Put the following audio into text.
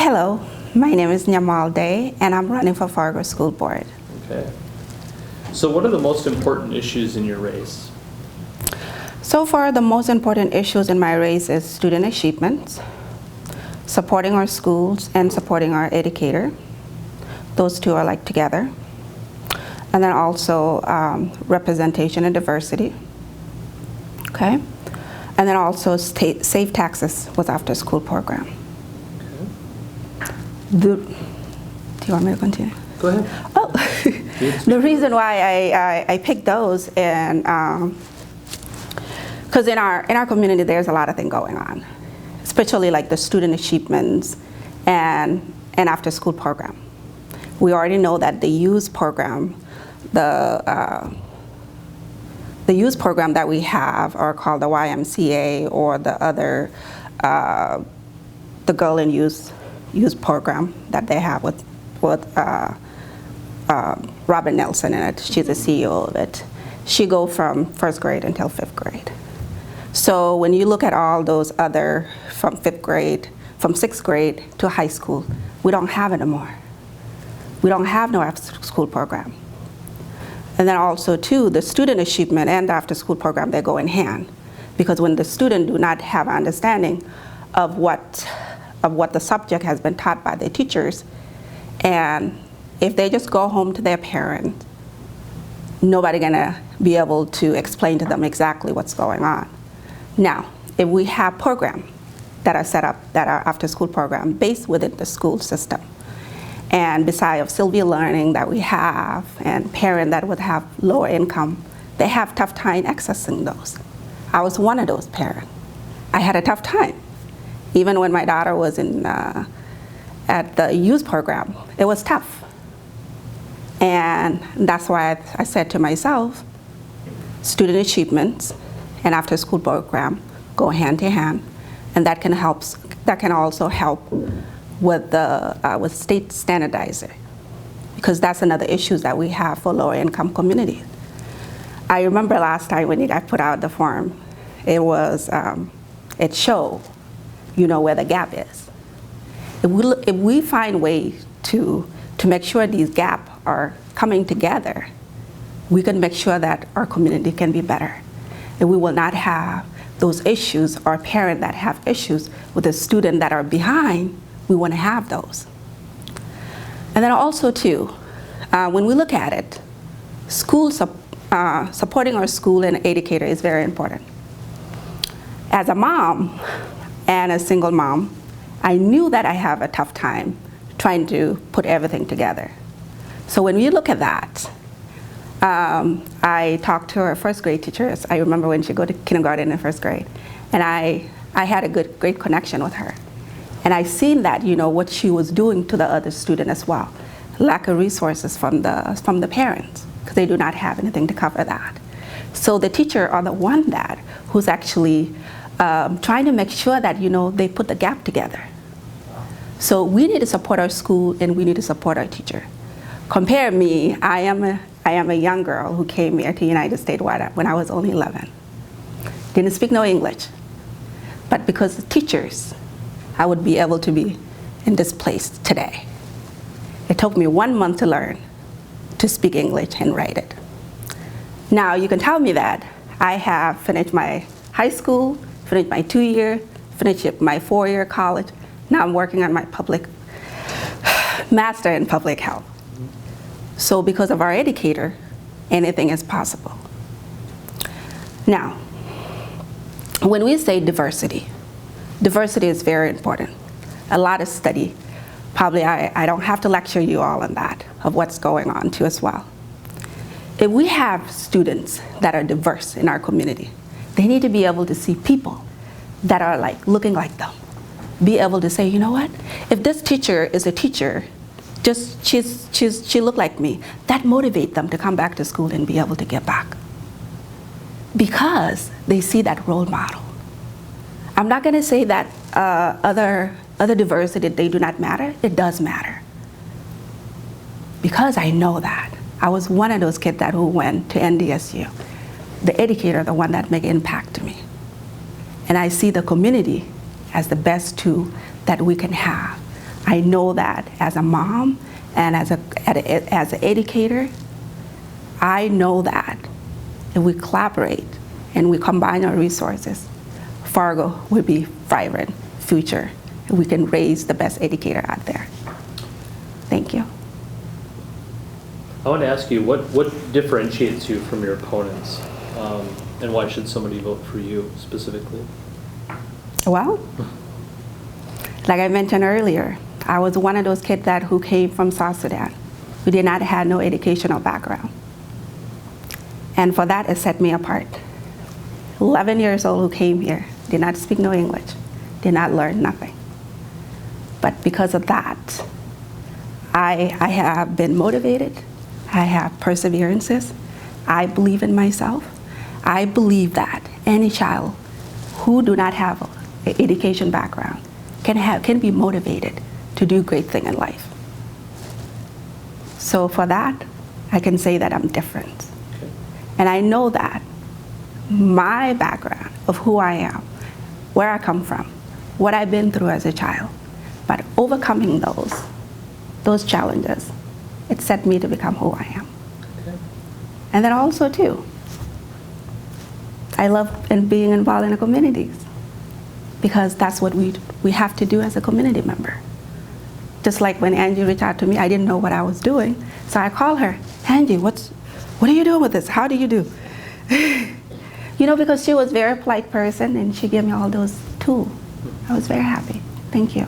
Hello, my name is Nyamal Dei, and I'm running for Fargo School Board. Okay. So what are the most important issues in your race? So far, the most important issues in my race is student achievements, supporting our schools, and supporting our educator. Those two are like together. And then also representation and diversity. Okay. And then also safe taxes with after-school program. Do you want me to continue? Go ahead. Oh, the reason why I picked those, and because in our community there's a lot of things going on, especially like the student achievements and after school program. We already know that the youth program, the youth program that we have are called the YMCA, or the other, the Girl and Youth program that they have with Robin Nelson in it. She's the CEO of it. She goes from first grade until fifth grade. So when you look at all those other from fifth grade, from sixth grade to high school, we don't have it anymore. We don't have no after school program. And then also too, the student achievement and the after school program, they go in hand. Because when the student do not have an understanding of what the subject has been taught by the teachers, and if they just go home to their parent, nobody gonna be able to explain to them exactly what's going on. Now, if we have programs that are set up that are after school program based within the school system, and besides Sylvia Learning that we have, and parents that would have lower income, they have tough time accessing those. I was one of those parents. I had a tough time. Even when my daughter was at the youth program, it was tough. And that's why I said to myself, student achievements and after school program go hand in hand, and that can also help with state standardizer, because that's another issue that we have for lower income communities. I remember last time when I put out the form, it was, it showed, where the gap is. If we find ways to make sure these gaps are coming together, we can make sure that our community can be better. And we will not have those issues, or parents that have issues with the students that are behind. We want to have those. And then also too, when we look at it, supporting our school and educator is very important. As a mom and a single mom, I knew that I have a tough time trying to put everything together. So when we look at that, I talked to our first grade teachers. I remember when she go to kindergarten and first grade, and I had a great connection with her. And I seen that, what she was doing to the other student as well. Lack of resources from the parents, because they do not have anything to cover that. So the teacher are the one who's actually trying to make sure that, they put the gap together. So we need to support our school, and we need to support our teacher. Compare me, I am a young girl who came here to the United States when I was only 11. Didn't speak no English. But because of teachers, I would be able to be in this place today. It took me 1 month to learn to speak English and write it. Now you can tell me that I have finished my high school, finished my 2-year, finished my 4-year college. Now I'm working on my master in public health. So because of our educator, anything is possible. Now, when we say diversity is very important. A lot of study. Probably I don't have to lecture you all on that, of what's going on too as well. If we have students that are diverse in our community, they need to be able to see people that are looking like them. Be able to say, you know what? If this teacher is a teacher, she look like me, that motivates them to come back to school and be able to get back. Because they see that role model. I'm not going to say that other diversity, they do not matter. It does matter. Because I know that. I was one of those kids who went to NDSU. The educator, the one that made an impact to me. And I see the community as the best tool that we can have. I know that as a mom and as an educator, I know that if we collaborate and we combine our resources, Fargo will be vibrant future. We can raise the best educator out there. Thank you. I want to ask you, what differentiates you from your opponents? And why should somebody vote for you specifically? Well, like I mentioned earlier, I was one of those kids who came from South Sudan, who did not have no educational background. And for that, it set me apart. 11 years old who came here, did not speak no English, did not learn nothing. But because of that, I have been motivated, I have perseverances, I believe in myself. I believe that any child who do not have an education background can be motivated to do great things in life. So for that, I can say that I'm different. Okay. And I know that my background of who I am, where I come from, what I've been through as a child, but overcoming those challenges, it set me to become who I am. Okay. And then also too, I love being involved in the communities because that's what we have to do as a community member. Just like when Angie reached out to me, I didn't know what I was doing, so I called her, Angie, what are you doing with this? How do you do? You know, because she was a very polite person and she gave me all those tools. I was very happy. Thank you.